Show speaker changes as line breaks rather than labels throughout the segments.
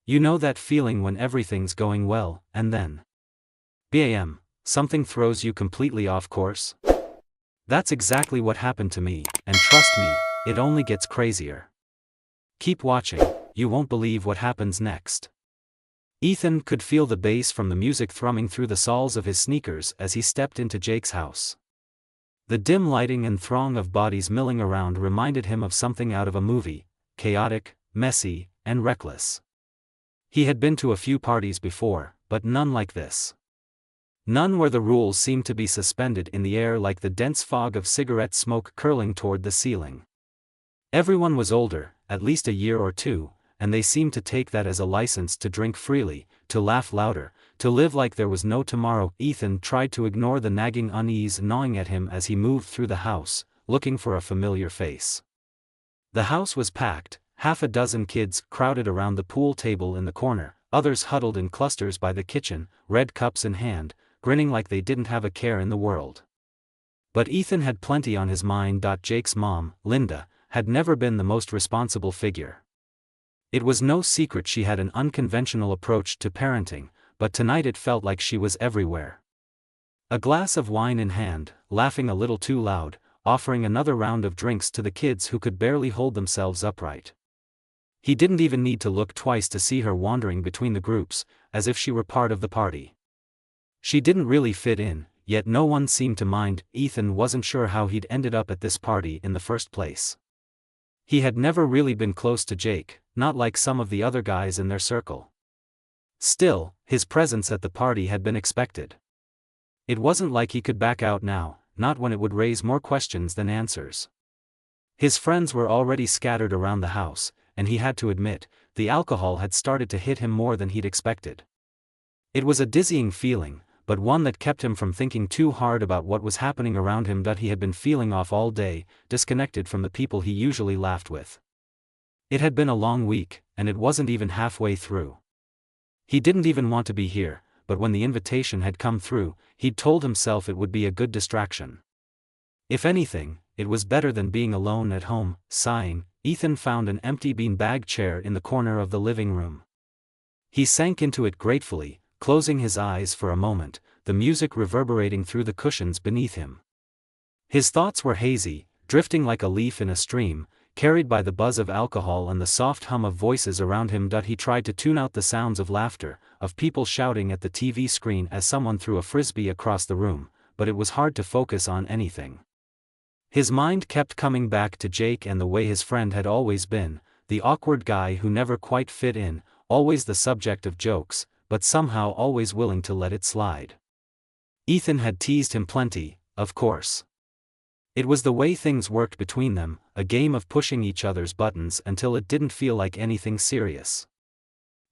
You know that feeling when everything's going well, and then bam, something throws you completely off course? That's exactly what happened to me, and trust me, it only gets crazier. Keep watching, you won't believe what happens next. Ethan could feel the bass from the music thrumming through the soles of his sneakers as he stepped into Jake's house. The dim lighting and throng of bodies milling around reminded him of something out of a movie, chaotic, messy, and reckless. He had been to a few parties before, but none like this. None where the rules seemed to be suspended in the air like the dense fog of cigarette smoke curling toward the ceiling. Everyone was older, at least a year or two, and they seemed to take that as a license to drink freely, to laugh louder, to live like there was no tomorrow. Ethan tried to ignore the nagging unease gnawing at him as he moved through the house, looking for a familiar face. The house was packed, half a dozen kids crowded around the pool table in the corner, others huddled in clusters by the kitchen, red cups in hand, grinning like they didn't have a care in the world. But Ethan had plenty on his mind. Jake's mom, Linda, had never been the most responsible figure. It was no secret she had an unconventional approach to parenting, but tonight it felt like she was everywhere. A glass of wine in hand, laughing a little too loud, offering another round of drinks to the kids who could barely hold themselves upright. He didn't even need to look twice to see her wandering between the groups, as if she were part of the party. She didn't really fit in, yet no one seemed to mind. Ethan wasn't sure how he'd ended up at this party in the first place. He had never really been close to Jake, not like some of the other guys in their circle. Still, his presence at the party had been expected. It wasn't like he could back out now, not when it would raise more questions than answers. His friends were already scattered around the house, and he had to admit, the alcohol had started to hit him more than he'd expected. It was a dizzying feeling, but one that kept him from thinking too hard about what was happening around him. He had been feeling off all day, disconnected from the people he usually laughed with. It had been a long week, and it wasn't even halfway through. He didn't even want to be here, but when the invitation had come through, he'd told himself it would be a good distraction. If anything, it was better than being alone at home. Sighing, Ethan found an empty beanbag chair in the corner of the living room. He sank into it gratefully, closing his eyes for a moment, the music reverberating through the cushions beneath him. His thoughts were hazy, drifting like a leaf in a stream, carried by the buzz of alcohol and the soft hum of voices around him. He tried to tune out the sounds of laughter, of people shouting at the TV screen as someone threw a frisbee across the room, but it was hard to focus on anything. His mind kept coming back to Jake and the way his friend had always been, the awkward guy who never quite fit in, always the subject of jokes, but somehow always willing to let it slide. Ethan had teased him plenty, of course. It was the way things worked between them, a game of pushing each other's buttons until it didn't feel like anything serious.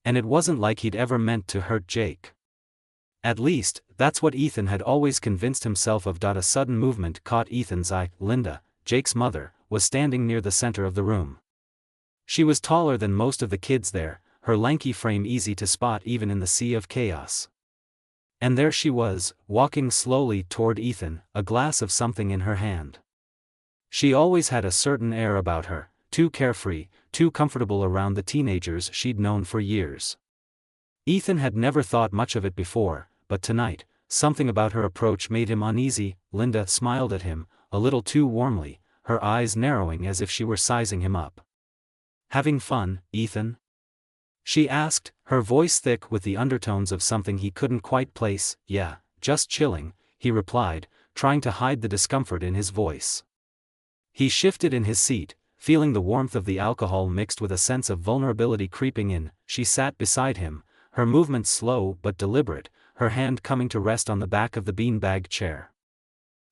And it wasn't like he'd ever meant to hurt Jake. At least, that's what Ethan had always convinced himself of. A sudden movement caught Ethan's eye. Linda, Jake's mother, was standing near the center of the room. She was taller than most of the kids there, her lanky frame easy to spot even in the sea of chaos. And there she was, walking slowly toward Ethan, a glass of something in her hand. She always had a certain air about her, too carefree, too comfortable around the teenagers she'd known for years. Ethan had never thought much of it before, but tonight, something about her approach made him uneasy. Linda smiled at him, a little too warmly, her eyes narrowing as if she were sizing him up. "Having fun, Ethan?" she asked, her voice thick with the undertones of something he couldn't quite place. "Yeah, just chilling," he replied, trying to hide the discomfort in his voice. He shifted in his seat, feeling the warmth of the alcohol mixed with a sense of vulnerability creeping in. She sat beside him, her movements slow but deliberate, her hand coming to rest on the back of the beanbag chair.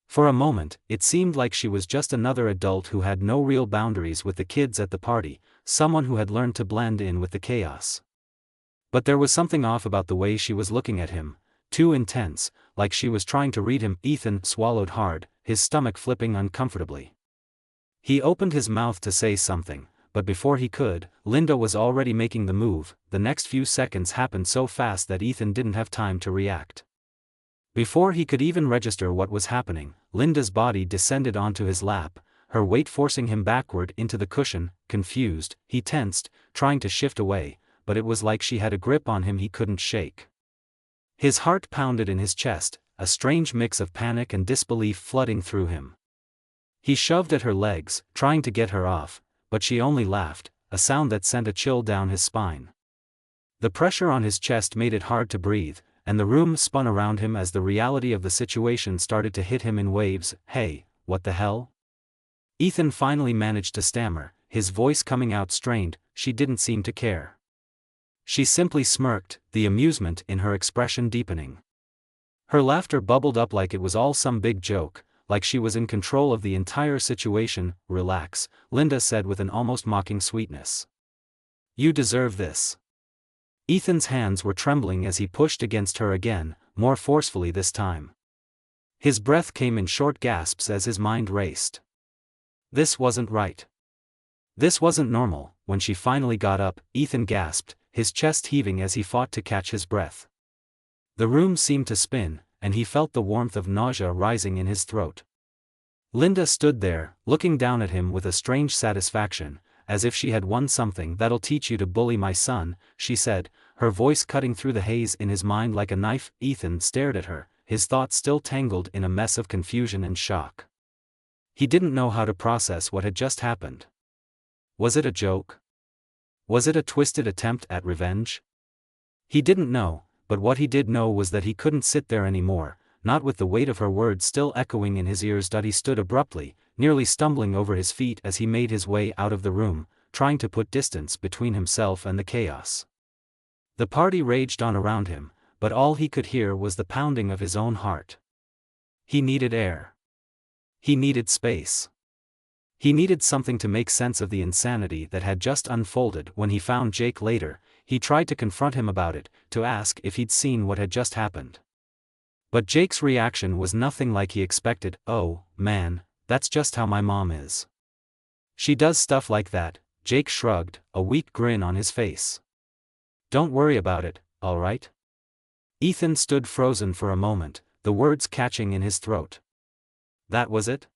For a moment, it seemed like she was just another adult who had no real boundaries with the kids at the party, someone who had learned to blend in with the chaos. But there was something off about the way she was looking at him, too intense, like she was trying to read him. Ethan swallowed hard, his stomach flipping uncomfortably. He opened his mouth to say something, but before he could, Linda was already making the move. The next few seconds happened so fast that Ethan didn't have time to react. Before he could even register what was happening, Linda's body descended onto his lap, her weight forcing him backward into the cushion. Confused, he tensed, trying to shift away, but it was like she had a grip on him he couldn't shake. His heart pounded in his chest, a strange mix of panic and disbelief flooding through him. He shoved at her legs, trying to get her off, but she only laughed, a sound that sent a chill down his spine. The pressure on his chest made it hard to breathe, and the room spun around him as the reality of the situation started to hit him in waves. "Hey, what the hell?" Ethan finally managed to stammer, his voice coming out strained. She didn't seem to care. She simply smirked, the amusement in her expression deepening. Her laughter bubbled up like it was all some big joke, like she was in control of the entire situation. "Relax," Linda said with an almost mocking sweetness. "You deserve this." Ethan's hands were trembling as he pushed against her again, more forcefully this time. His breath came in short gasps as his mind raced. This wasn't right. This wasn't normal. When she finally got up, Ethan gasped, his chest heaving as he fought to catch his breath. The room seemed to spin, and he felt the warmth of nausea rising in his throat. Linda stood there, looking down at him with a strange satisfaction, as if she had won something. "That'll teach you to bully my son," she said, her voice cutting through the haze in his mind like a knife. Ethan stared at her, his thoughts still tangled in a mess of confusion and shock. He didn't know how to process what had just happened. Was it a joke? Was it a twisted attempt at revenge? He didn't know, but what he did know was that he couldn't sit there anymore, not with the weight of her words still echoing in his ears. He stood abruptly, nearly stumbling over his feet as he made his way out of the room, trying to put distance between himself and the chaos. The party raged on around him, but all he could hear was the pounding of his own heart. He needed air. He needed space. He needed something to make sense of the insanity that had just unfolded. When he found Jake later, he tried to confront him about it, to ask if he'd seen what had just happened. But Jake's reaction was nothing like he expected. "Oh, man, that's just how my mom is. She does stuff like that." Jake shrugged, a weak grin on his face. "Don't worry about it, all right?" Ethan stood frozen for a moment, the words catching in his throat. That was it?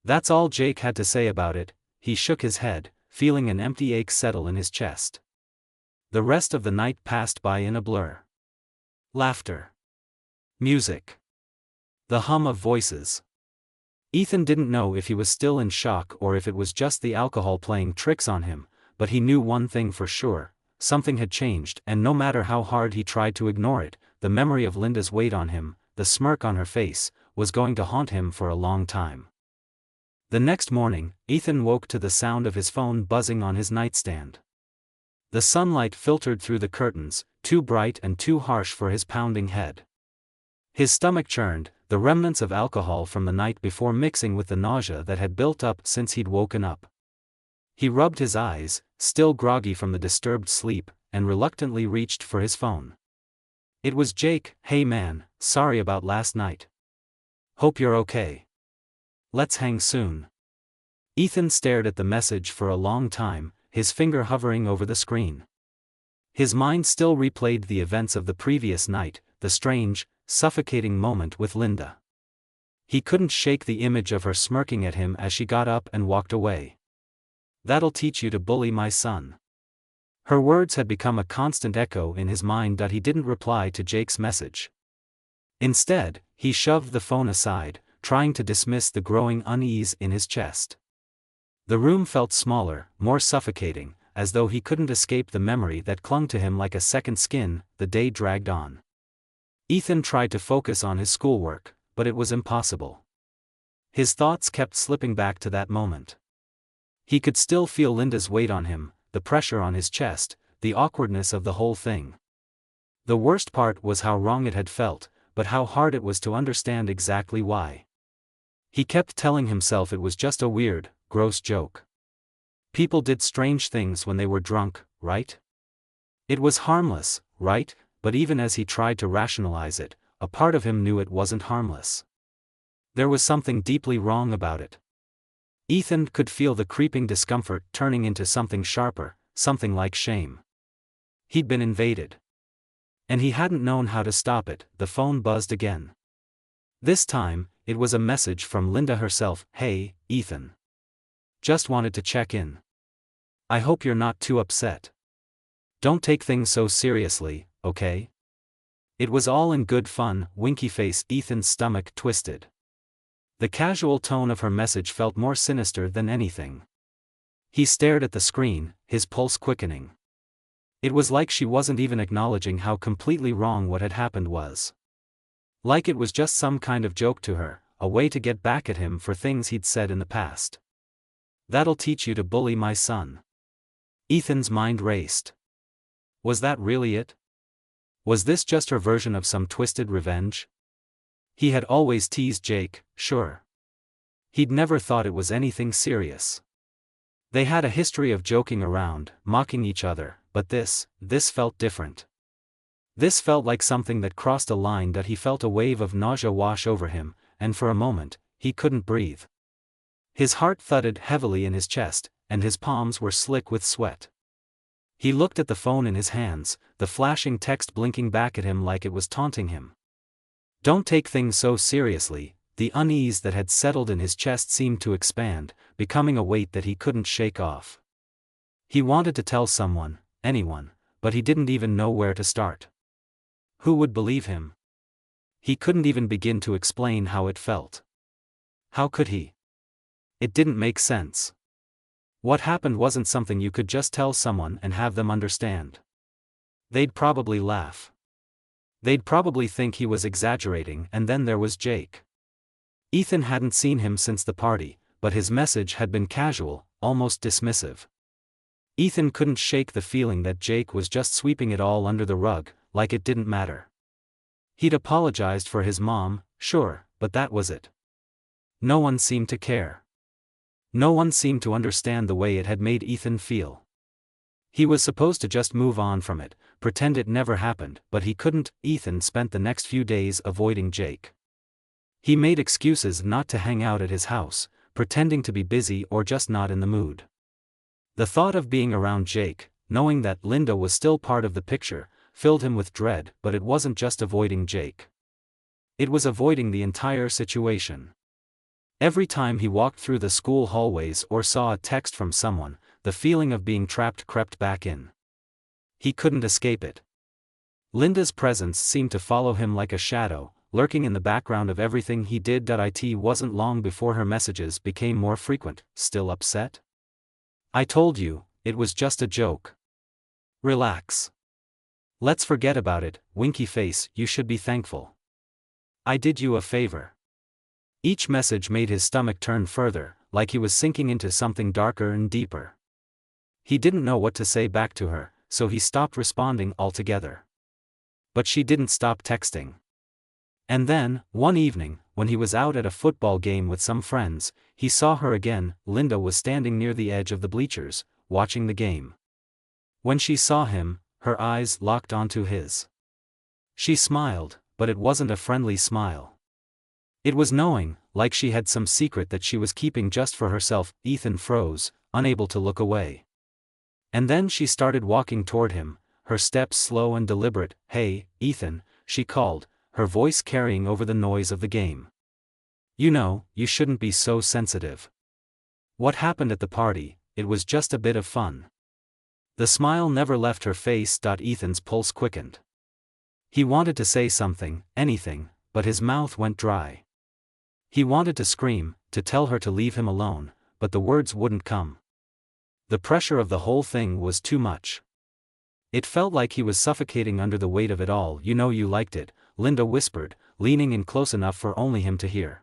That's all Jake had to say about it. He shook his head, feeling an empty ache settle in his chest. The rest of the night passed by in a blur. Laughter. Music. The hum of voices. Ethan didn't know if he was still in shock or if it was just the alcohol playing tricks on him, but he knew one thing for sure: something had changed, and no matter how hard he tried to ignore it, the memory of Linda's weight on him, the smirk on her face, was going to haunt him for a long time. The next morning, Ethan woke to the sound of his phone buzzing on his nightstand. The sunlight filtered through the curtains, too bright and too harsh for his pounding head. His stomach churned, the remnants of alcohol from the night before mixing with the nausea that had built up since he'd woken up. He rubbed his eyes, still groggy from the disturbed sleep, and reluctantly reached for his phone. It was Jake. "Hey man, sorry about last night. Hope you're okay. Let's hang soon." Ethan stared at the message for a long time, his finger hovering over the screen. His mind still replayed the events of the previous night, the strange, suffocating moment with Linda. He couldn't shake the image of her smirking at him as she got up and walked away. "That'll teach you to bully my son." Her words had become a constant echo in his mind. He didn't reply to Jake's message. Instead, he shoved the phone aside, trying to dismiss the growing unease in his chest. The room felt smaller, more suffocating, as though he couldn't escape the memory that clung to him like a second skin. The day dragged on. Ethan tried to focus on his schoolwork, but it was impossible. His thoughts kept slipping back to that moment. He could still feel Linda's weight on him, the pressure on his chest, the awkwardness of the whole thing. The worst part was how wrong it had felt, but how hard it was to understand exactly why. He kept telling himself it was just a weird, gross joke. People did strange things when they were drunk, right? It was harmless, right? But even as he tried to rationalize it, a part of him knew it wasn't harmless. There was something deeply wrong about it. Ethan could feel the creeping discomfort turning into something sharper, something like shame. He'd been invaded. And he hadn't known how to stop it. The phone buzzed again. This time, it was a message from Linda herself. "Hey, Ethan. Just wanted to check in. I hope you're not too upset. Don't take things so seriously, okay? It was all in good fun, winky face. Ethan's stomach twisted. The casual tone of her message felt more sinister than anything. He stared at the screen, his pulse quickening. It was like she wasn't even acknowledging how completely wrong what had happened was. Like it was just some kind of joke to her, a way to get back at him for things he'd said in the past. That'll teach you to bully my son. Ethan's mind raced. Was that really it? Was this just her version of some twisted revenge? He had always teased Jake, sure. He'd never thought it was anything serious. They had a history of joking around, mocking each other, but this felt different. This felt like something that crossed a line that he felt a wave of nausea wash over him, and for a moment, he couldn't breathe. His heart thudded heavily in his chest, and his palms were slick with sweat. He looked at the phone in his hands, the flashing text blinking back at him like it was taunting him. Don't take things so seriously. The unease that had settled in his chest seemed to expand, becoming a weight that he couldn't shake off. He wanted to tell someone, anyone, but he didn't even know where to start. Who would believe him? He couldn't even begin to explain how it felt. How could he? It didn't make sense. What happened wasn't something you could just tell someone and have them understand. They'd probably laugh. They'd probably think he was exaggerating. And then there was Jake. Ethan hadn't seen him since the party, but his message had been casual, almost dismissive. Ethan couldn't shake the feeling that Jake was just sweeping it all under the rug, like it didn't matter. He'd apologized for his mom, sure, but that was it. No one seemed to care. No one seemed to understand the way it had made Ethan feel. He was supposed to just move on from it, pretend it never happened, but he couldn't. Ethan spent the next few days avoiding Jake. He made excuses not to hang out at his house, pretending to be busy or just not in the mood. The thought of being around Jake, knowing that Linda was still part of the picture, filled him with dread. But it wasn't just avoiding Jake. It was avoiding the entire situation. Every time he walked through the school hallways or saw a text from someone, the feeling of being trapped crept back in. He couldn't escape it. Linda's presence seemed to follow him like a shadow, lurking in the background of everything he did. It wasn't long before her messages became more frequent. Still upset? I told you, it was just a joke. Relax. Let's forget about it. Winky face. You should be thankful. I did you a favor. Each message made his stomach turn further, like he was sinking into something darker and deeper. He didn't know what to say back to her, so he stopped responding altogether. But she didn't stop texting. And then, one evening, when he was out at a football game with some friends, he saw her again. Linda was standing near the edge of the bleachers, watching the game. When she saw him, her eyes locked onto his. She smiled, but it wasn't a friendly smile. It was knowing, like she had some secret that she was keeping just for herself. Ethan froze, unable to look away. And then she started walking toward him, her steps slow and deliberate. Hey, Ethan, she called, her voice carrying over the noise of the game. You know, you shouldn't be so sensitive. What happened at the party? It was just a bit of fun. The smile never left her face. Ethan's pulse quickened. He wanted to say something, anything, but his mouth went dry. He wanted to scream, to tell her to leave him alone, but the words wouldn't come. The pressure of the whole thing was too much. It felt like he was suffocating under the weight of it all. You know you liked it, Linda whispered, leaning in close enough for only him to hear.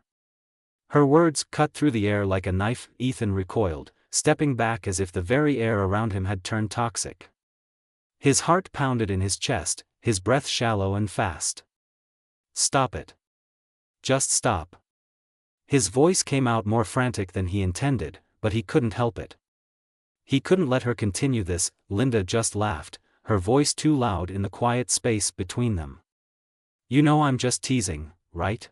Her words cut through the air like a knife. Ethan recoiled, stepping back as if the very air around him had turned toxic. His heart pounded in his chest, his breath shallow and fast. Stop it. Just stop. His voice came out more frantic than he intended, but he couldn't help it. He couldn't let her continue this. Linda just laughed, her voice too loud in the quiet space between them. You know I'm just teasing, right?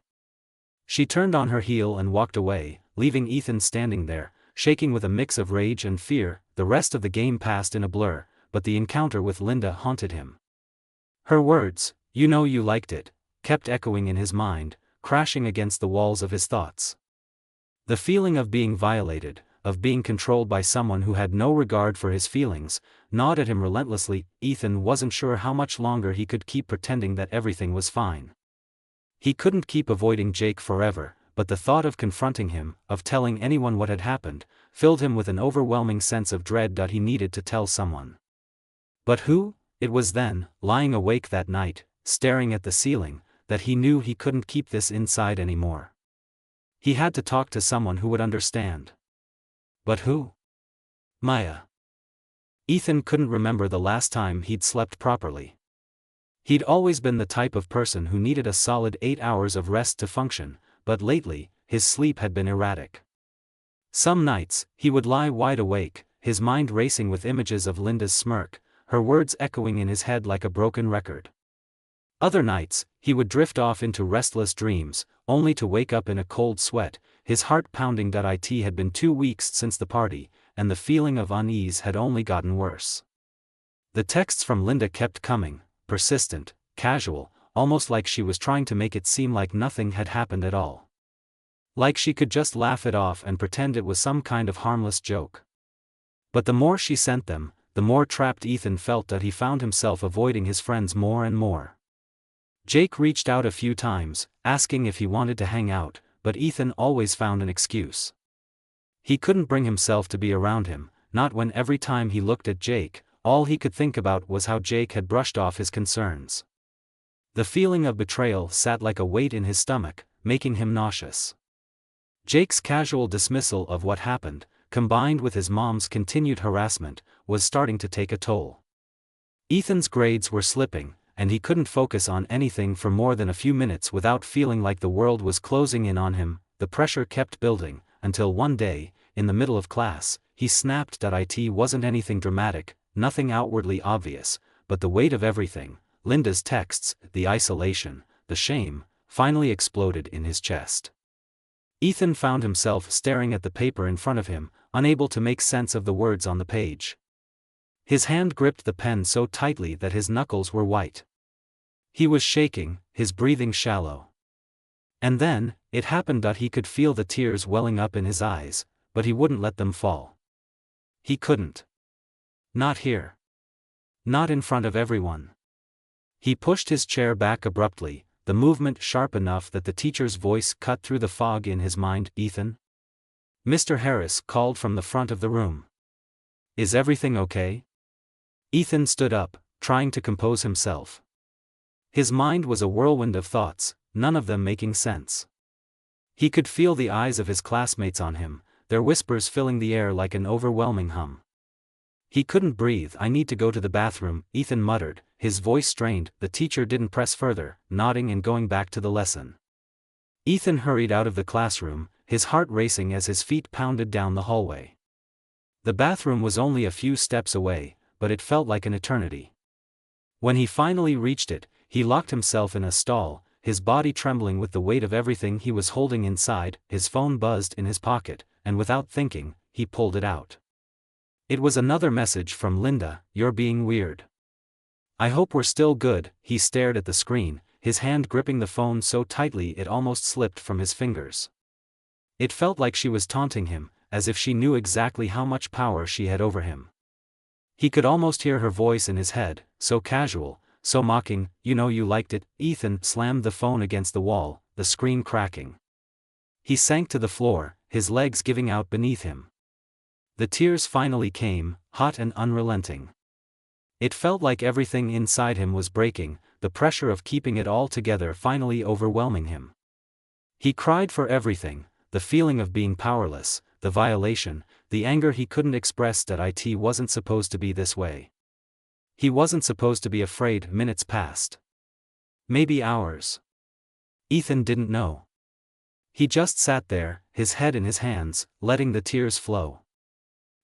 She turned on her heel and walked away, leaving Ethan standing there, shaking with a mix of rage and fear. The rest of the game passed in a blur, but the encounter with Linda haunted him. Her words, "You know you liked it," kept echoing in his mind, crashing against the walls of his thoughts. The feeling of being violated, of being controlled by someone who had no regard for his feelings, gnawed at him relentlessly. Ethan wasn't sure how much longer he could keep pretending that everything was fine. He couldn't keep avoiding Jake forever, but the thought of confronting him, of telling anyone what had happened, filled him with an overwhelming sense of dread. He needed to tell someone. But who? It was then, lying awake that night, staring at the ceiling, that he knew he couldn't keep this inside anymore. He had to talk to someone who would understand. But who? Maya. Ethan couldn't remember the last time he'd slept properly. He'd always been the type of person who needed a solid 8 hours of rest to function, but lately, his sleep had been erratic. Some nights, he would lie wide awake, his mind racing with images of Linda's smirk, her words echoing in his head like a broken record. Other nights, he would drift off into restless dreams, only to wake up in a cold sweat, his heart pounding. It had been 2 weeks since the party, and the feeling of unease had only gotten worse. The texts from Linda kept coming, persistent, casual, almost like she was trying to make it seem like nothing had happened at all. Like she could just laugh it off and pretend it was some kind of harmless joke. But the more she sent them, the more trapped Ethan felt. He found himself avoiding his friends more and more. Jake reached out a few times, asking if he wanted to hang out, but Ethan always found an excuse. He couldn't bring himself to be around him, not when every time he looked at Jake, all he could think about was how Jake had brushed off his concerns. The feeling of betrayal sat like a weight in his stomach, making him nauseous. Jake's casual dismissal of what happened, combined with his mom's continued harassment, was starting to take a toll. Ethan's grades were slipping, and he couldn't focus on anything for more than a few minutes without feeling like the world was closing in on him. The pressure kept building, until one day, in the middle of class, he snapped. It wasn't anything dramatic, nothing outwardly obvious, but the weight of everything, Linda's texts, the isolation, the shame, finally exploded in his chest. Ethan found himself staring at the paper in front of him, unable to make sense of the words on the page. His hand gripped the pen so tightly that his knuckles were white. He was shaking, his breathing shallow. And then, it happened. He could feel the tears welling up in his eyes, but he wouldn't let them fall. He couldn't. Not here. Not in front of everyone. He pushed his chair back abruptly, the movement sharp enough that the teacher's voice cut through the fog in his mind. Ethan? Mr. Harris called from the front of the room. Is everything okay? Ethan stood up, trying to compose himself. His mind was a whirlwind of thoughts, none of them making sense. He could feel the eyes of his classmates on him, their whispers filling the air like an overwhelming hum. He couldn't breathe. I need to go to the bathroom, Ethan muttered, his voice strained. The teacher didn't press further, nodding and going back to the lesson. Ethan hurried out of the classroom, his heart racing as his feet pounded down the hallway. The bathroom was only a few steps away, but it felt like an eternity. When he finally reached it, he locked himself in a stall, his body trembling with the weight of everything he was holding inside. His phone buzzed in his pocket, and without thinking, he pulled it out. It was another message from Linda. You're being weird. I hope we're still good. He stared at the screen, his hand gripping the phone so tightly it almost slipped from his fingers. It felt like she was taunting him, as if she knew exactly how much power she had over him. He could almost hear her voice in his head, so casual, so mocking. You know you liked it. Ethan slammed the phone against the wall, the screen cracking. He sank to the floor, his legs giving out beneath him. The tears finally came, hot and unrelenting. It felt like everything inside him was breaking, the pressure of keeping it all together finally overwhelming him. He cried for everything, the feeling of being powerless, the violation, the anger he couldn't express. It wasn't supposed to be this way. He wasn't supposed to be afraid. Minutes passed. Maybe hours. Ethan didn't know. He just sat there, his head in his hands, letting the tears flow.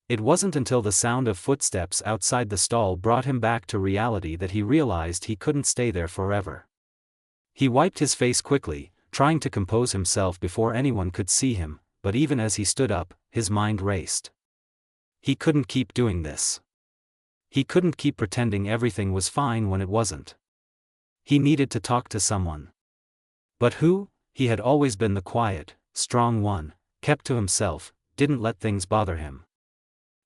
It wasn't until the sound of footsteps outside the stall brought him back to reality that he realized he couldn't stay there forever. He wiped his face quickly, trying to compose himself before anyone could see him, but even as he stood up, his mind raced. He couldn't keep doing this. He couldn't keep pretending everything was fine when it wasn't. He needed to talk to someone. But who? He had always been the quiet, strong one, kept to himself, didn't let things bother him.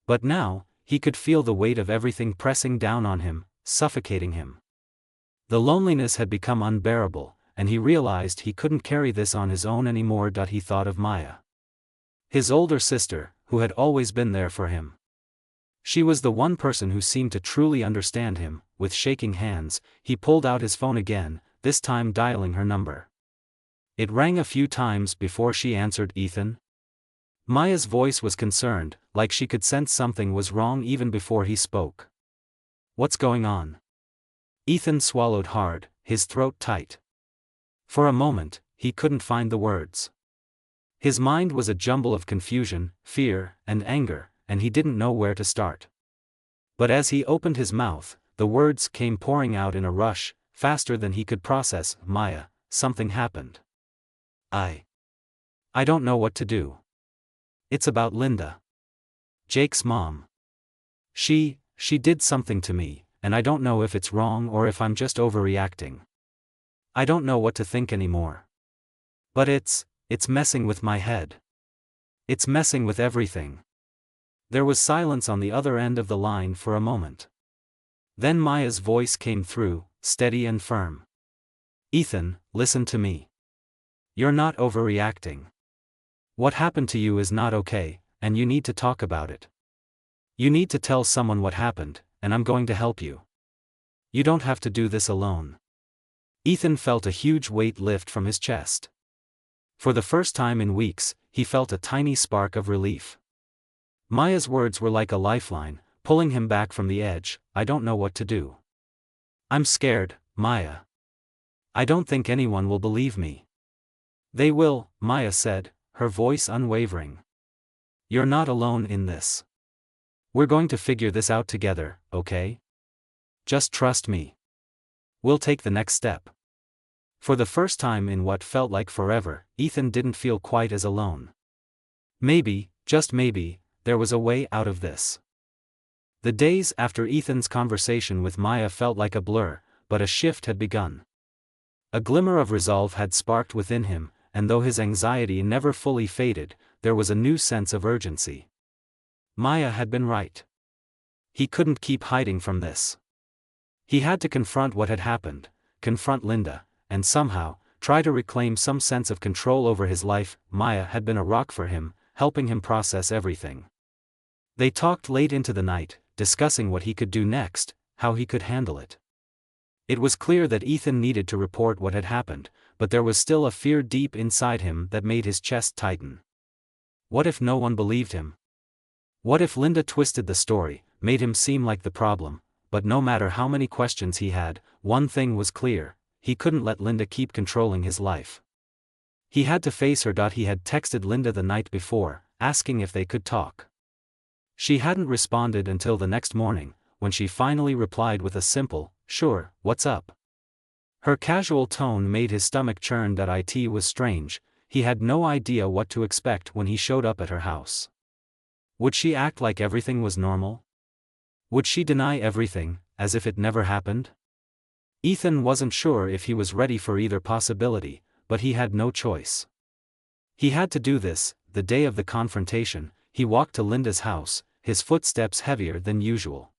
But now, he could feel the weight of everything pressing down on him, suffocating him. The loneliness had become unbearable, and he realized he couldn't carry this on his own anymore. He thought of Maya. His older sister, who had always been there for him. She was the one person who seemed to truly understand him. With shaking hands, he pulled out his phone again, this time dialing her number. It rang a few times before she answered. Ethan? Maya's voice was concerned, like she could sense something was wrong even before he spoke. What's going on? Ethan swallowed hard, his throat tight. For a moment, he couldn't find the words. His mind was a jumble of confusion, fear, and anger, and he didn't know where to start. But as he opened his mouth, the words came pouring out in a rush, faster than he could process. Maya, something happened. I don't know what to do. It's about Linda. Jake's mom. She did something to me, and I don't know if it's wrong or if I'm just overreacting. I don't know what to think anymore. But it's messing with my head. It's messing with everything. There was silence on the other end of the line for a moment. Then Maya's voice came through, steady and firm. Ethan, listen to me. You're not overreacting. What happened to you is not okay, and you need to talk about it. You need to tell someone what happened, and I'm going to help you. You don't have to do this alone. Ethan felt a huge weight lift from his chest. For the first time in weeks, he felt a tiny spark of relief. Maya's words were like a lifeline, pulling him back from the edge. I don't know what to do. I'm scared, Maya. I don't think anyone will believe me. They will, Maya said, her voice unwavering. You're not alone in this. We're going to figure this out together, okay? Just trust me. We'll take the next step. For the first time in what felt like forever, Ethan didn't feel quite as alone. Maybe, just maybe, there was a way out of this. The days after Ethan's conversation with Maya felt like a blur, but a shift had begun. A glimmer of resolve had sparked within him, and though his anxiety never fully faded, there was a new sense of urgency. Maya had been right. He couldn't keep hiding from this. He had to confront what had happened, confront Linda, and somehow, try to reclaim some sense of control over his life. Maya had been a rock for him, helping him process everything. They talked late into the night, discussing what he could do next, how he could handle it. It was clear that Ethan needed to report what had happened, but there was still a fear deep inside him that made his chest tighten. What if no one believed him? What if Linda twisted the story, made him seem like the problem? But no matter how many questions he had, one thing was clear: he couldn't let Linda keep controlling his life. He had to face her. He had texted Linda the night before, asking if they could talk. She hadn't responded until the next morning, when she finally replied with a simple, "Sure, what's up?" Her casual tone made his stomach churn. It was strange, he had no idea what to expect when he showed up at her house. Would she act like everything was normal? Would she deny everything, as if it never happened? Ethan wasn't sure if he was ready for either possibility, but he had no choice. He had to do this. The day of the confrontation, he walked to Linda's house, his footsteps heavier than usual.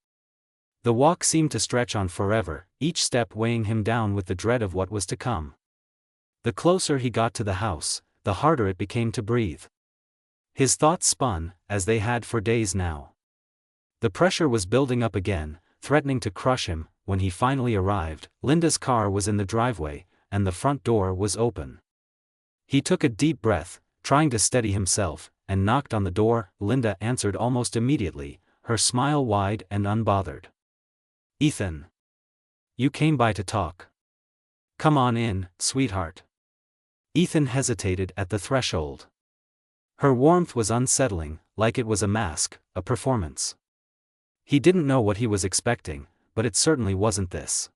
The walk seemed to stretch on forever, each step weighing him down with the dread of what was to come. The closer he got to the house, the harder it became to breathe. His thoughts spun, as they had for days now. The pressure was building up again, threatening to crush him. When he finally arrived, Linda's car was in the driveway, and the front door was open. He took a deep breath, trying to steady himself, and knocked on the door. Linda answered almost immediately, her smile wide and unbothered. "Ethan. You came by to talk. Come on in, sweetheart." Ethan hesitated at the threshold. Her warmth was unsettling, like it was a mask, a performance. He didn't know what he was expecting, but it certainly wasn't this.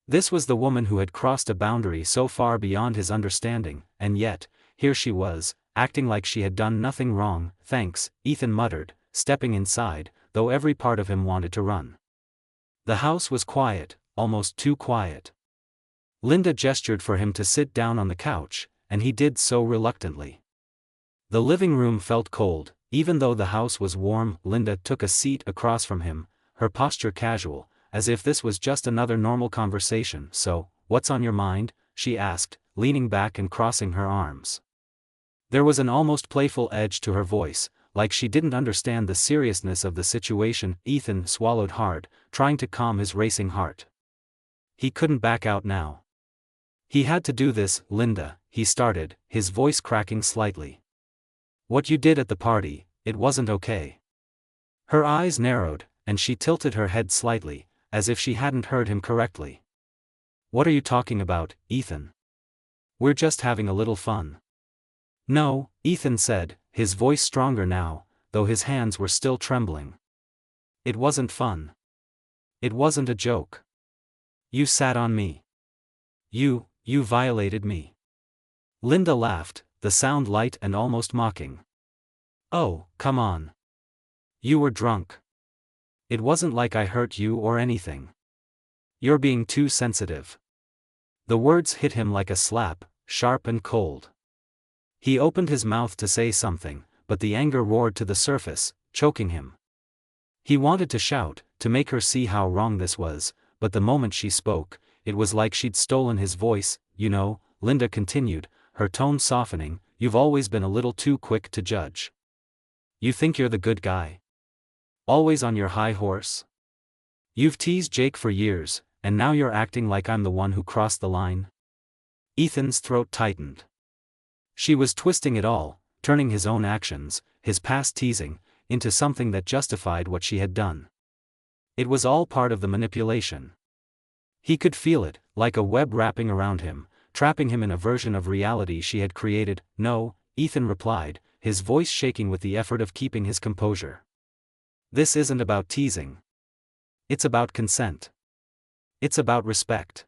This was the woman who had crossed a boundary so far beyond his understanding, and yet, here she was, acting like she had done nothing wrong. "Thanks," Ethan muttered, stepping inside, though every part of him wanted to run. The house was quiet, almost too quiet. Linda gestured for him to sit down on the couch, and he did so reluctantly. The living room felt cold. Even though the house was warm, Linda took a seat across from him, her posture casual, as if this was just another normal conversation. "So, what's on your mind?" she asked, leaning back and crossing her arms. There was an almost playful edge to her voice, like she didn't understand the seriousness of the situation. Ethan swallowed hard, trying to calm his racing heart. He couldn't back out now. He had to do this. "Linda," he started, his voice cracking slightly. "What you did at the party, it wasn't okay." Her eyes narrowed, and she tilted her head slightly, as if she hadn't heard him correctly. "What are you talking about, Ethan? We're just having a little fun." "No," Ethan said, his voice stronger now, though his hands were still trembling. "It wasn't fun. It wasn't a joke. You sat on me. You violated me." Linda laughed, the sound light and almost mocking. "Oh, come on. You were drunk. It wasn't like I hurt you or anything. You're being too sensitive." The words hit him like a slap, sharp and cold. He opened his mouth to say something, but the anger roared to the surface, choking him. He wanted to shout, to make her see how wrong this was, but the moment she spoke, it was like she'd stolen his voice. "You know," Linda continued, her tone softening, "you've always been a little too quick to judge. You think you're the good guy. Always on your high horse. You've teased Jake for years, and now you're acting like I'm the one who crossed the line." Ethan's throat tightened. She was twisting it all, turning his own actions, his past teasing, into something that justified what she had done. It was all part of the manipulation. He could feel it, like a web wrapping around him, trapping him in a version of reality she had created. "No," Ethan replied, his voice shaking with the effort of keeping his composure. "This isn't about teasing. It's about consent. It's about respect."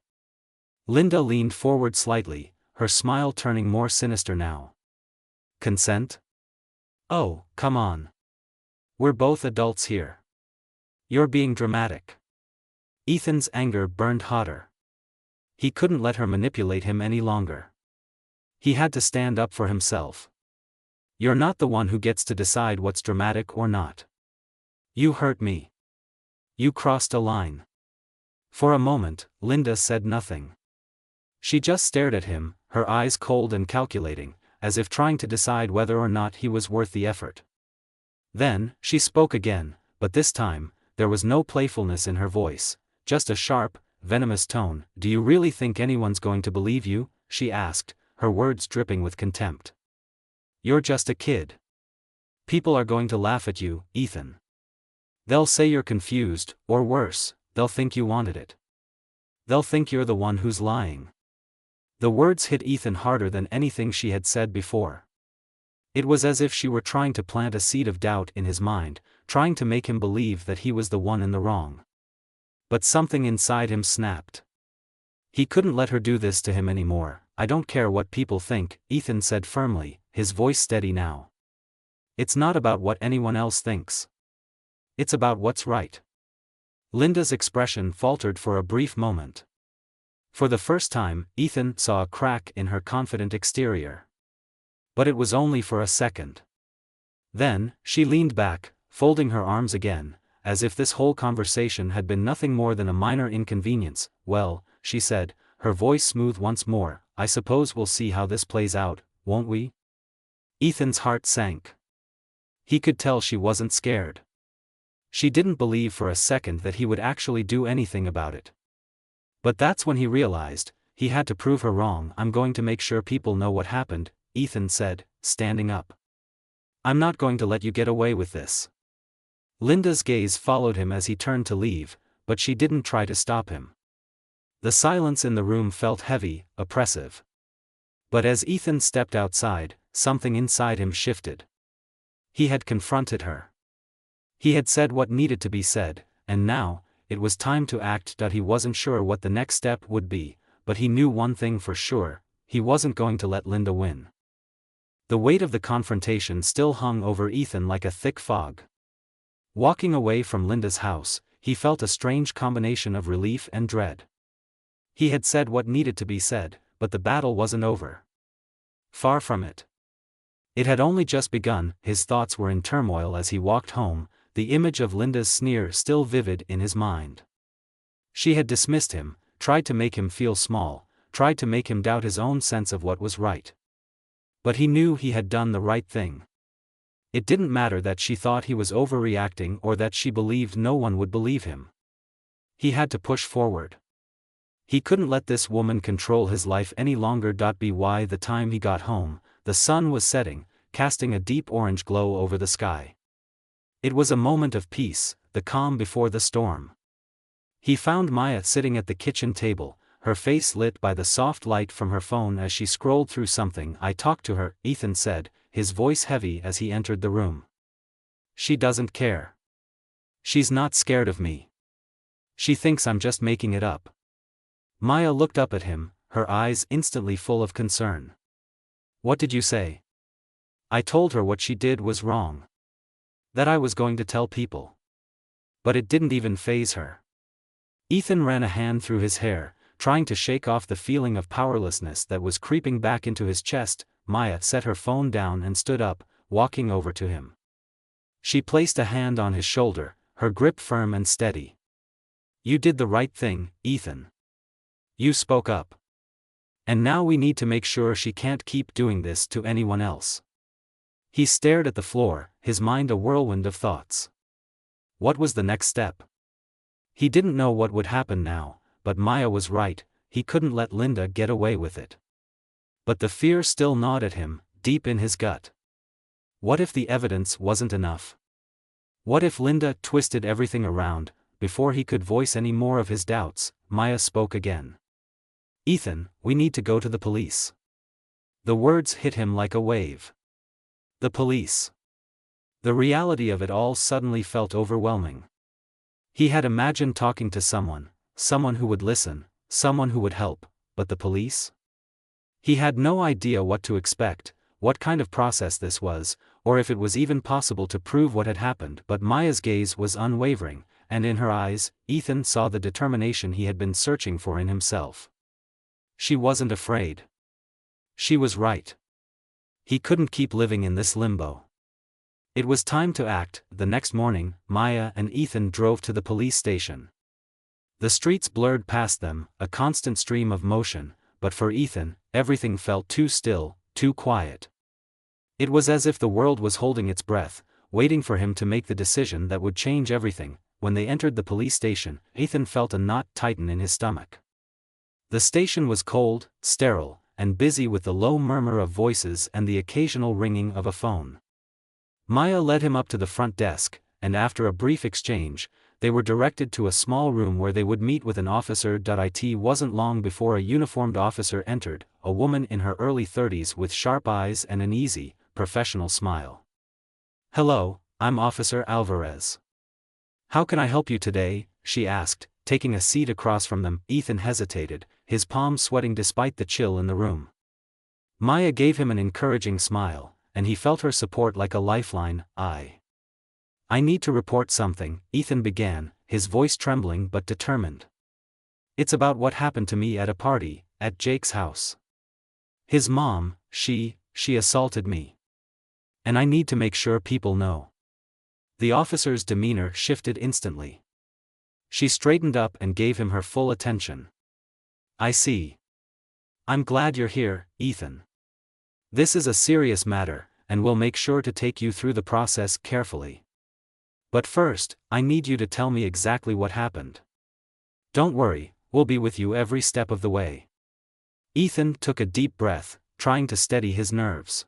Linda leaned forward slightly, her smile turning more sinister now. "Consent? Oh, come on. We're both adults here. You're being dramatic." Ethan's anger burned hotter. He couldn't let her manipulate him any longer. He had to stand up for himself. "You're not the one who gets to decide what's dramatic or not. You hurt me. You crossed a line." For a moment, Linda said nothing. She just stared at him, her eyes cold and calculating, as if trying to decide whether or not he was worth the effort. Then, she spoke again, but this time, there was no playfulness in her voice, just a sharp, venomous tone. "Do you really think anyone's going to believe you?" she asked, her words dripping with contempt. "You're just a kid. People are going to laugh at you, Ethan. They'll say you're confused, or worse, they'll think you wanted it. They'll think you're the one who's lying." The words hit Ethan harder than anything she had said before. It was as if she were trying to plant a seed of doubt in his mind, trying to make him believe that he was the one in the wrong. But something inside him snapped. He couldn't let her do this to him anymore. "I don't care what people think," Ethan said firmly, his voice steady now. "It's not about what anyone else thinks. It's about what's right." Linda's expression faltered for a brief moment. For the first time, Ethan saw a crack in her confident exterior. But it was only for a second. Then, she leaned back, folding her arms again, as if this whole conversation had been nothing more than a minor inconvenience. "Well," she said, her voice smooth once more, "I suppose we'll see how this plays out, won't we?" Ethan's heart sank. He could tell she wasn't scared. She didn't believe for a second that he would actually do anything about it. But that's when he realized, he had to prove her wrong. "I'm going to make sure people know what happened," Ethan said, standing up. "I'm not going to let you get away with this." Linda's gaze followed him as he turned to leave, but she didn't try to stop him. The silence in the room felt heavy, oppressive. But as Ethan stepped outside, something inside him shifted. He had confronted her. He had said what needed to be said, and now, it was time to act. He wasn't sure what the next step would be, but he knew one thing for sure, he wasn't going to let Linda win. The weight of the confrontation still hung over Ethan like a thick fog. Walking away from Linda's house, he felt a strange combination of relief and dread. He had said what needed to be said, but the battle wasn't over. Far from it. It had only just begun. His thoughts were in turmoil as he walked home, the image of Linda's sneer still vivid in his mind. She had dismissed him, tried to make him feel small, tried to make him doubt his own sense of what was right. But he knew he had done the right thing. It didn't matter that she thought he was overreacting or that she believed no one would believe him. He had to push forward. He couldn't let this woman control his life any longer. By the time he got home, the sun was setting, casting a deep orange glow over the sky. It was a moment of peace, the calm before the storm. He found Maya sitting at the kitchen table, her face lit by the soft light from her phone as she scrolled through something. "I talked to her," Ethan said, his voice heavy as he entered the room. "She doesn't care. She's not scared of me. She thinks I'm just making it up." Maya looked up at him, her eyes instantly full of concern. "What did you say?" "I told her what she did was wrong. That I was going to tell people. But it didn't even faze her." Ethan ran a hand through his hair, trying to shake off the feeling of powerlessness that was creeping back into his chest. Maya set her phone down and stood up, walking over to him. She placed a hand on his shoulder, her grip firm and steady. "You did the right thing, Ethan. You spoke up. And now we need to make sure she can't keep doing this to anyone else." He stared at the floor, his mind a whirlwind of thoughts. What was the next step? He didn't know what would happen now, but Maya was right, he couldn't let Linda get away with it. But the fear still gnawed at him, deep in his gut. What if the evidence wasn't enough? What if Linda twisted everything around? Before he could voice any more of his doubts, Maya spoke again. "Ethan, we need to go to the police." The words hit him like a wave. The police. The reality of it all suddenly felt overwhelming. He had imagined talking to someone who would listen, someone who would help, but the police? He had no idea what to expect, what kind of process this was, or if it was even possible to prove what had happened. But Maya's gaze was unwavering, and in her eyes, Ethan saw the determination he had been searching for in himself. She wasn't afraid. She was right. He couldn't keep living in this limbo. It was time to act. The next morning, Maya and Ethan drove to the police station. The streets blurred past them, a constant stream of motion, but for Ethan, everything felt too still, too quiet. It was as if the world was holding its breath, waiting for him to make the decision that would change everything. When they entered the police station, Ethan felt a knot tighten in his stomach. The station was cold, sterile, and busy with the low murmur of voices and the occasional ringing of a phone. Maya led him up to the front desk, and after a brief exchange, they were directed to a small room where they would meet with an officer. It wasn't long before a uniformed officer entered, a woman in her early 30s with sharp eyes and an easy, professional smile. "Hello, I'm Officer Alvarez. How can I help you today?" she asked, taking a seat across from them. Ethan hesitated, his palms sweating despite the chill in the room. Maya gave him an encouraging smile, and he felt her support like a lifeline. I need to report something," Ethan began, his voice trembling but determined. "It's about what happened to me at a party, at Jake's house. His mom, she assaulted me. And I need to make sure people know." The officer's demeanor shifted instantly. She straightened up and gave him her full attention. "I see. I'm glad you're here, Ethan. This is a serious matter, and we'll make sure to take you through the process carefully. But first, I need you to tell me exactly what happened. Don't worry, we'll be with you every step of the way." Ethan took a deep breath, trying to steady his nerves.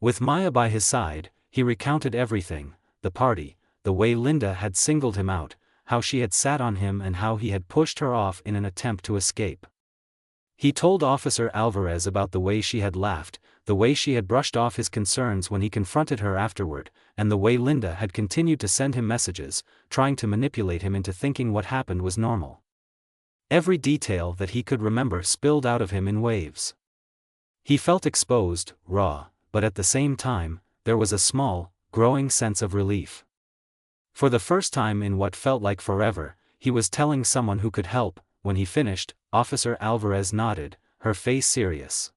With Maya by his side, he recounted everything: the party, the way Linda had singled him out, how she had sat on him and how he had pushed her off in an attempt to escape. He told Officer Alvarez about the way she had laughed, the way she had brushed off his concerns when he confronted her afterward, and the way Linda had continued to send him messages, trying to manipulate him into thinking what happened was normal. Every detail that he could remember spilled out of him in waves. He felt exposed, raw, but at the same time, there was a small, growing sense of relief. For the first time in what felt like forever, he was telling someone who could help. When he finished, Officer Alvarez nodded, her face serious.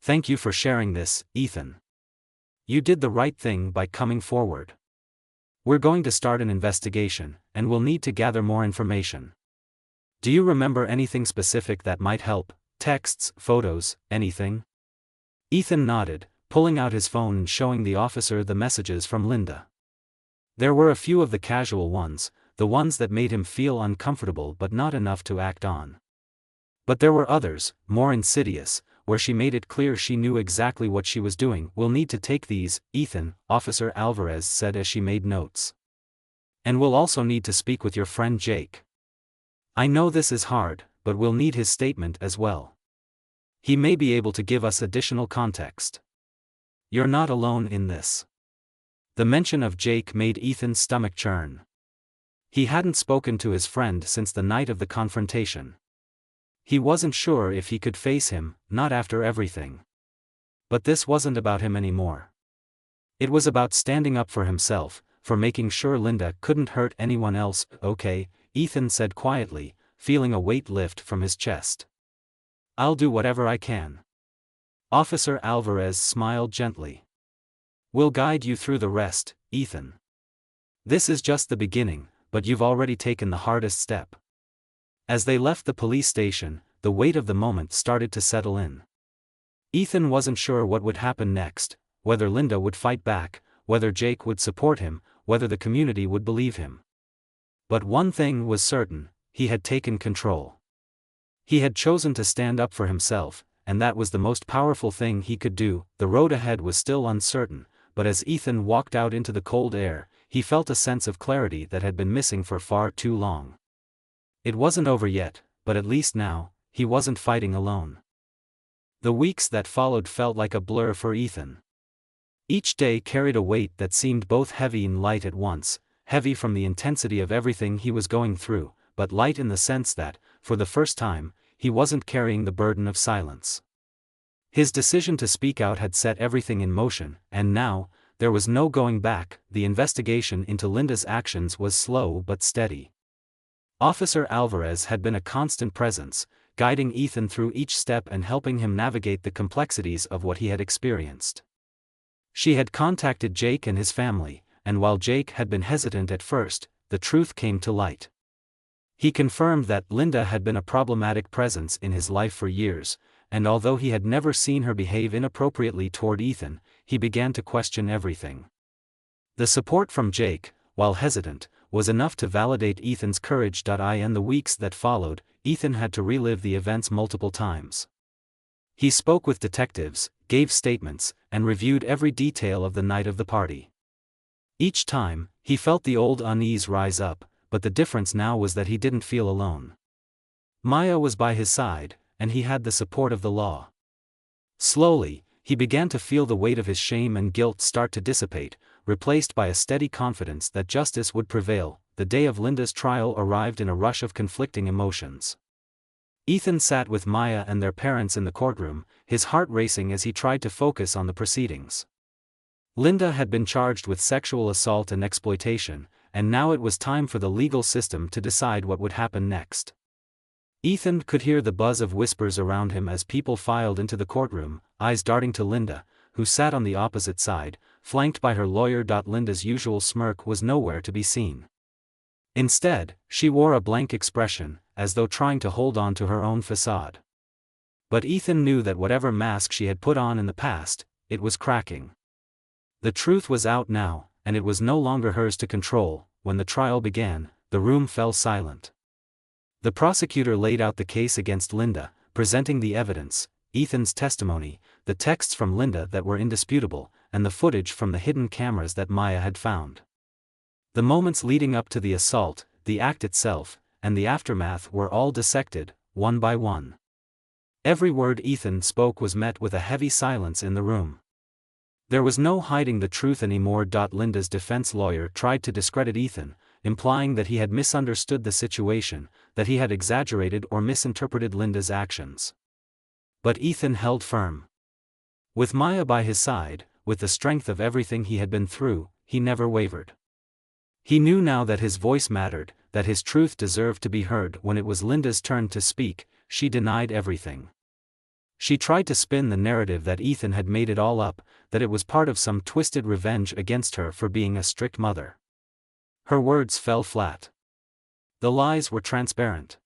"Thank you for sharing this, Ethan. You did the right thing by coming forward. We're going to start an investigation, and we'll need to gather more information. Do you remember anything specific that might help? Texts, photos, anything? Ethan nodded, pulling out his phone and showing the officer the messages from Linda. There were a few of the casual ones, the ones that made him feel uncomfortable but not enough to act on. But there were others, more insidious, where she made it clear she knew exactly what she was doing. We'll need to take these, Ethan, Officer Alvarez said as she made notes. And we'll also need to speak with your friend Jake. I know this is hard, but we'll need his statement as well. He may be able to give us additional context. You're not alone in this. The mention of Jake made Ethan's stomach churn. He hadn't spoken to his friend since the night of the confrontation. He wasn't sure if he could face him, not after everything. But this wasn't about him anymore. It was about standing up for himself, for making sure Linda couldn't hurt anyone else. Okay, Ethan said quietly, feeling a weight lift from his chest. I'll do whatever I can. Officer Alvarez smiled gently. We'll guide you through the rest, Ethan. This is just the beginning, but you've already taken the hardest step. As they left the police station, the weight of the moment started to settle in. Ethan wasn't sure what would happen next, whether Linda would fight back, whether Jake would support him, whether the community would believe him. But one thing was certain, he had taken control. He had chosen to stand up for himself, and that was the most powerful thing he could do. The road ahead was still uncertain, but as Ethan walked out into the cold air, he felt a sense of clarity that had been missing for far too long. It wasn't over yet, but at least now, he wasn't fighting alone. The weeks that followed felt like a blur for Ethan. Each day carried a weight that seemed both heavy and light at once, heavy from the intensity of everything he was going through, but light in the sense that, for the first time, he wasn't carrying the burden of silence. His decision to speak out had set everything in motion, and now, there was no going back. The investigation into Linda's actions was slow but steady. Officer Alvarez had been a constant presence, guiding Ethan through each step and helping him navigate the complexities of what he had experienced. She had contacted Jake and his family, and while Jake had been hesitant at first, the truth came to light. He confirmed that Linda had been a problematic presence in his life for years, and although he had never seen her behave inappropriately toward Ethan, he began to question everything. The support from Jake, while hesitant, was enough to validate Ethan's courage. In the weeks that followed, Ethan had to relive the events multiple times. He spoke with detectives, gave statements, and reviewed every detail of the night of the party. Each time, he felt the old unease rise up, but the difference now was that he didn't feel alone. Maya was by his side, and he had the support of the law. Slowly, he began to feel the weight of his shame and guilt start to dissipate, replaced by a steady confidence that justice would prevail. The day of Linda's trial arrived in a rush of conflicting emotions. Ethan sat with Maya and their parents in the courtroom, his heart racing as he tried to focus on the proceedings. Linda had been charged with sexual assault and exploitation, and now it was time for the legal system to decide what would happen next. Ethan could hear the buzz of whispers around him as people filed into the courtroom, eyes darting to Linda, who sat on the opposite side, flanked by her lawyer. Linda's usual smirk was nowhere to be seen. Instead, she wore a blank expression, as though trying to hold on to her own facade. But Ethan knew that whatever mask she had put on in the past, it was cracking. The truth was out now, and it was no longer hers to control. When the trial began, the room fell silent. The prosecutor laid out the case against Linda, presenting the evidence, Ethan's testimony, the texts from Linda that were indisputable, and the footage from the hidden cameras that Maya had found. The moments leading up to the assault, the act itself, and the aftermath were all dissected, one by one. Every word Ethan spoke was met with a heavy silence in the room. There was no hiding the truth anymore. Linda's defense lawyer tried to discredit Ethan, implying that he had misunderstood the situation, that he had exaggerated or misinterpreted Linda's actions. But Ethan held firm. With Maya by his side, with the strength of everything he had been through, he never wavered. He knew now that his voice mattered, that his truth deserved to be heard. When it was Linda's turn to speak, she denied everything. She tried to spin the narrative that Ethan had made it all up, that it was part of some twisted revenge against her for being a strict mother. Her words fell flat. The lies were transparent.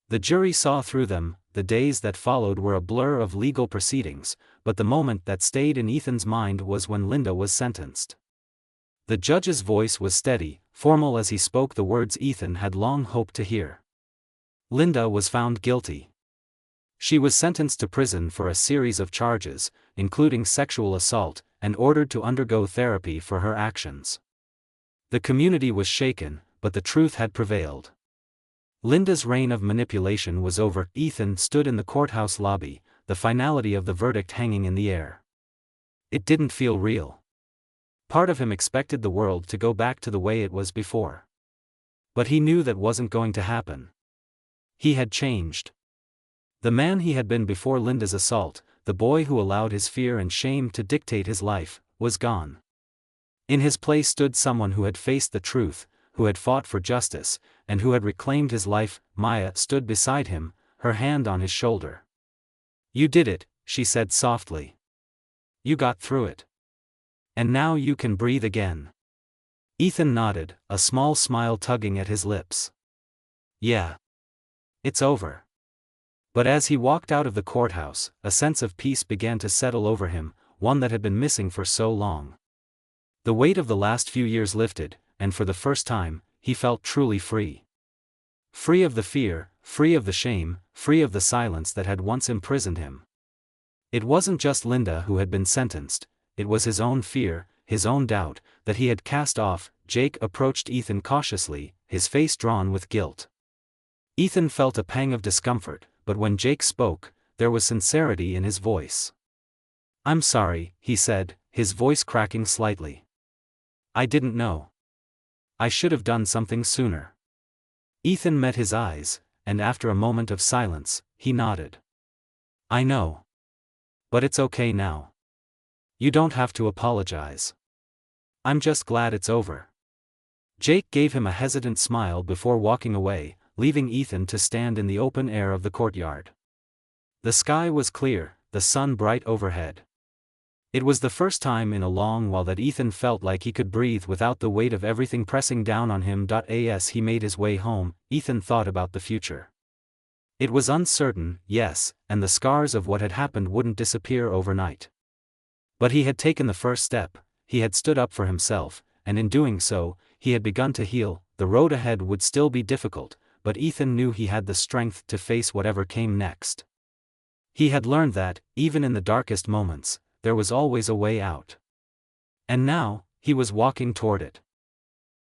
The jury saw through them. The days that followed were a blur of legal proceedings, but the moment that stayed in Ethan's mind was when Linda was sentenced. The judge's voice was steady, formal as he spoke the words Ethan had long hoped to hear. Linda was found guilty. She was sentenced to prison for a series of charges, including sexual assault, and ordered to undergo therapy for her actions. The community was shaken, but the truth had prevailed. Linda's reign of manipulation was over. Ethan stood in the courthouse lobby, the finality of the verdict hanging in the air. It didn't feel real. Part of him expected the world to go back to the way it was before. But he knew that wasn't going to happen. He had changed. The man he had been before Linda's assault, the boy who allowed his fear and shame to dictate his life, was gone. In his place stood someone who had faced the truth, who had fought for justice, and who had reclaimed his life. Maya stood beside him, her hand on his shoulder. "You did it," she said softly. "You got through it. And now you can breathe again." Ethan nodded, a small smile tugging at his lips. "Yeah. It's over." But as he walked out of the courthouse, a sense of peace began to settle over him, one that had been missing for so long. The weight of the last few years lifted, and for the first time, he felt truly free. Free of the fear, free of the shame, free of the silence that had once imprisoned him. It wasn't just Linda who had been sentenced, it was his own fear, his own doubt, that he had cast off. Jake approached Ethan cautiously, his face drawn with guilt. Ethan felt a pang of discomfort, but when Jake spoke, there was sincerity in his voice. "I'm sorry," he said, his voice cracking slightly. "I didn't know. I should have done something sooner." Ethan met his eyes, and after a moment of silence, he nodded. "I know. But it's okay now. You don't have to apologize. I'm just glad it's over." Jake gave him a hesitant smile before walking away, leaving Ethan to stand in the open air of the courtyard. The sky was clear, the sun bright overhead. It was the first time in a long while that Ethan felt like he could breathe without the weight of everything pressing down on him. As he made his way home, Ethan thought about the future. It was uncertain, yes, and the scars of what had happened wouldn't disappear overnight. But he had taken the first step, he had stood up for himself, and in doing so, he had begun to heal. The road ahead would still be difficult, but Ethan knew he had the strength to face whatever came next. He had learned that, even in the darkest moments, there was always a way out. And now, he was walking toward it.